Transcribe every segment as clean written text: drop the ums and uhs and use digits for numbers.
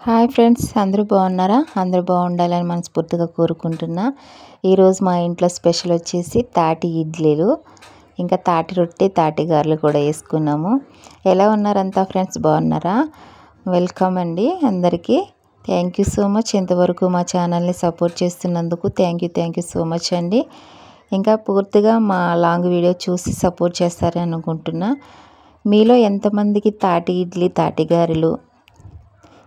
Hi friends, అందరూ బాగున్నారా? అందరూ బాగుండాలని మనస్ఫూర్తిగా కోరుకుంటున్నా. ఈరోజు మా ఇంట్లో స్పెషల్ వచ్చేసి తాటి ఇడ్లీలు, ఇంకా తాటి రొట్టె, తాటి గారెలు కూడా వేసుకున్నాము. ఎలా ఉన్నారంతా ఫ్రెండ్స్? బాగున్నారా? వెల్కమ్ అండి అందరికీ. Thank you so much. ఇంతవరకు మా ఛానల్ని సపోర్ట్ చేస్తున్నందుకు థ్యాంక్ యూ సో మచ్ అండి. ఇంకా పూర్తిగా మా లాంగ్ వీడియో చూసి సపోర్ట్ చేస్తారని అనుకుంటున్నా. మీలో ఎంతమందికి తాటి ఇడ్లీ, తాటి గారెలు,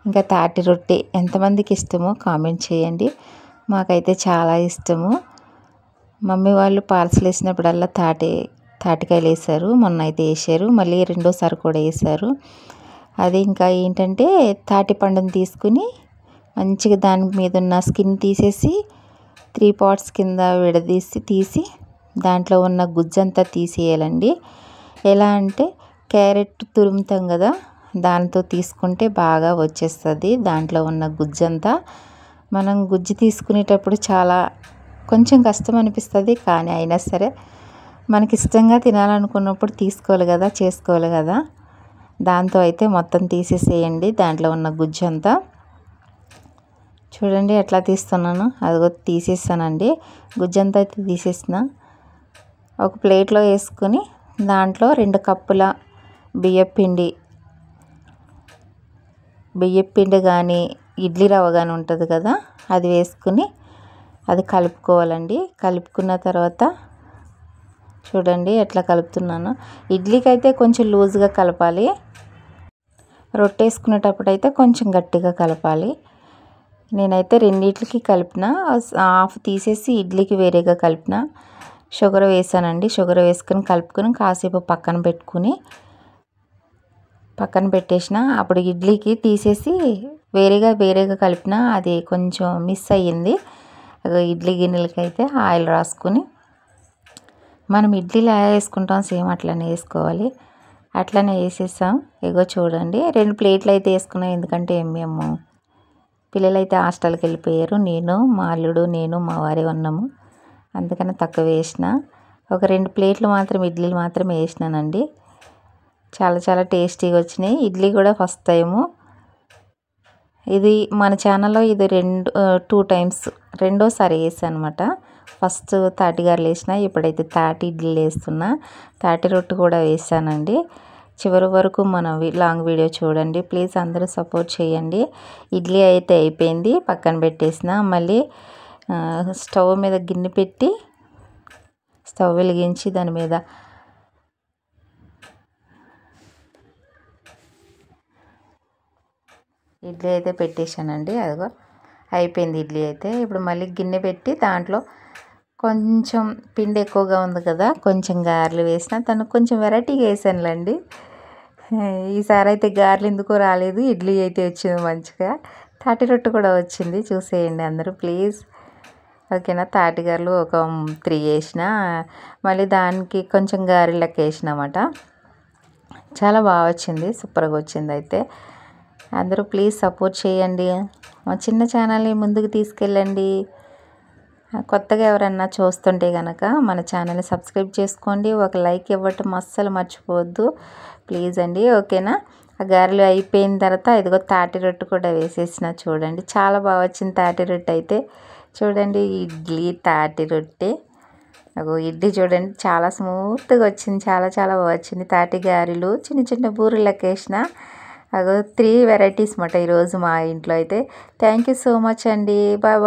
ఇంకా తాటి రొట్టె ఎంతమందికి ఇష్టమో కామెంట్ చేయండి. మాకైతే చాలా ఇష్టము. మమ్మీ వాళ్ళు పార్సల్ వేసినప్పుడల్లా తాటికాయలు వేసారు. మొన్న అయితే వేసారు, మళ్ళీ రెండోసారి కూడా వేసారు. అది ఇంకా ఏంటంటే తాటి పండుని తీసుకుని మంచిగా దాని మీద ఉన్న స్కిన్ తీసేసి 3 పార్ట్స్ కింద తీసి దాంట్లో ఉన్న గుజ్జంతా తీసేయాలండి. ఎలా అంటే క్యారెట్ తురుముతాం కదా, దాంతో తీసుకుంటే బాగా వచ్చేస్తుంది. దాంట్లో ఉన్న గుజ్జంతా మనం గుజ్జు తీసుకునేటప్పుడు కొంచెం కష్టం అనిపిస్తుంది, కానీ అయినా సరే మనకి ఇష్టంగా తినాలనుకున్నప్పుడు చేసుకోవాలి కదా. దాంతో అయితే మొత్తం తీసేసేయండి దాంట్లో ఉన్న గుజ్జంతా. చూడండి ఎట్లా తీస్తున్నాను, అదిగో తీసేస్తానండి. గుజ్జంతా అయితే తీసేసిన. ఒక ప్లేట్లో వేసుకొని దాంట్లో 2 కప్పుల బియ్యపిండి కానీ ఇడ్లీ రవ్వ కానీ ఉంటుంది కదా, అది వేసుకుని అది కలుపుకోవాలండి. కలుపుకున్న తర్వాత చూడండి ఎట్లా కలుపుతున్నాను. ఇడ్లీకి అయితే కొంచెం లూజ్గా కలపాలి, రొట్టె వేసుకునేటప్పుడు అయితే కొంచెం గట్టిగా కలపాలి. నేనైతే రెండిట్లకి కలిపిన, హాఫ్ తీసేసి ఇడ్లీకి వేరేగా కలిపిన. షుగర్ వేసానండి. షుగర్ వేసుకొని కలుపుకొని కాసేపు పక్కన పెట్టేసిన. అప్పుడు ఇడ్లీకి తీసేసి వేరేగా కలిపిన, అది కొంచెం మిస్ అయ్యింది. ఇడ్లీ గిన్నెలకి అయితే ఆయిల్ రాసుకొని మనం ఇడ్లీలు ఎలా వేసుకుంటాం సేమ్ అట్లనే వేసుకోవాలి. అట్లనే వేసేసాం. ఇగో చూడండి 2 ప్లేట్లు అయితే వేసుకున్నాం, ఎందుకంటే మేము పిల్లలు అయితే హాస్టల్కి వెళ్ళిపోయారు. మా అల్లుడు, మా వారే ఉన్నాము, అందుకని తక్కువ వేసిన. ఒక 2 ప్లేట్లు మాత్రం ఇడ్లీలు మాత్రం వేసినానండి. చాలా టేస్టీగా వచ్చినాయి. ఇడ్లీ కూడా ఫస్ట్ టైము. ఇది మన ఛానల్లో ఇది 2 టైమ్స్ రెండోసారి వేసాను అనమాట. ఫస్ట్ తాటి గారెలు వేసిన, ఇప్పుడైతే తాటి ఇడ్లీలు వేస్తున్నా. తాటి రొట్టె కూడా వేసానండి. చివరి వరకు మన లాంగ్ వీడియో చూడండి ప్లీజ్. అందరూ సపోర్ట్ చేయండి. ఇడ్లీ అయితే అయిపోయింది, పక్కన పెట్టేసిన. మళ్ళీ స్టవ్ మీద గిన్నె పెట్టి స్టవ్ వెలిగించి దాని మీద ఇడ్లీ అయితే పెట్టేశానండి. అదిగో అయిపోయింది ఇడ్లీ అయితే. ఇప్పుడు మళ్ళీ గిన్నె పెట్టి దాంట్లో కొంచెం పిండి ఎక్కువగా ఉంది కదా, కొంచెం గారెలు వేసిన. తను కొంచెం వెరైటీగా వేసానులేండి. ఈసారి అయితే గారెలు ఎందుకో రాలేదు, ఇడ్లీ అయితే వచ్చింది మంచిగా. తాటి రొట్టె కూడా వచ్చింది, చూసేయండి అందరూ ప్లీజ్. ఓకేనా? తాటి గారెలు ఒక 3 వేసిన, మళ్ళీ దానికి కొంచెం గారెలు లెక్క వేసిన అన్నమాట. చాలా బాగా వచ్చింది, సూపర్గా వచ్చింది. అయితే అందరూ ప్లీజ్ సపోర్ట్ చేయండి. మా చిన్న ఛానల్ని ముందుకు తీసుకెళ్ళండి. కొత్తగా ఎవరన్నా చూస్తుంటే కనుక మన ఛానల్ని సబ్స్క్రైబ్ చేసుకోండి. ఒక లైక్ ఇవ్వటం అస్సలు మర్చిపోవద్దు ప్లీజ్ అండి. ఓకేనా? ఆ గారెలు అయిపోయిన తర్వాత ఇదిగో తాటి రొట్టె కూడా వేసేసిన. చూడండి చాలా బాగా వచ్చింది తాటి రొట్టె అయితే. చూడండి ఇడ్లీ, తాటి రొట్టె. ఇడ్లీ చూడండి చాలా స్మూత్గా వచ్చింది, చాలా బాగా వచ్చింది. తాటి గారెలు చిన్న బూరెలు లెక్క వేసిన. 3 వెరైటీస్ అన్నమాట ఈరోజు మా ఇంట్లో అయితే. థ్యాంక్ యూ సో మచ్ అండి. బాయ్.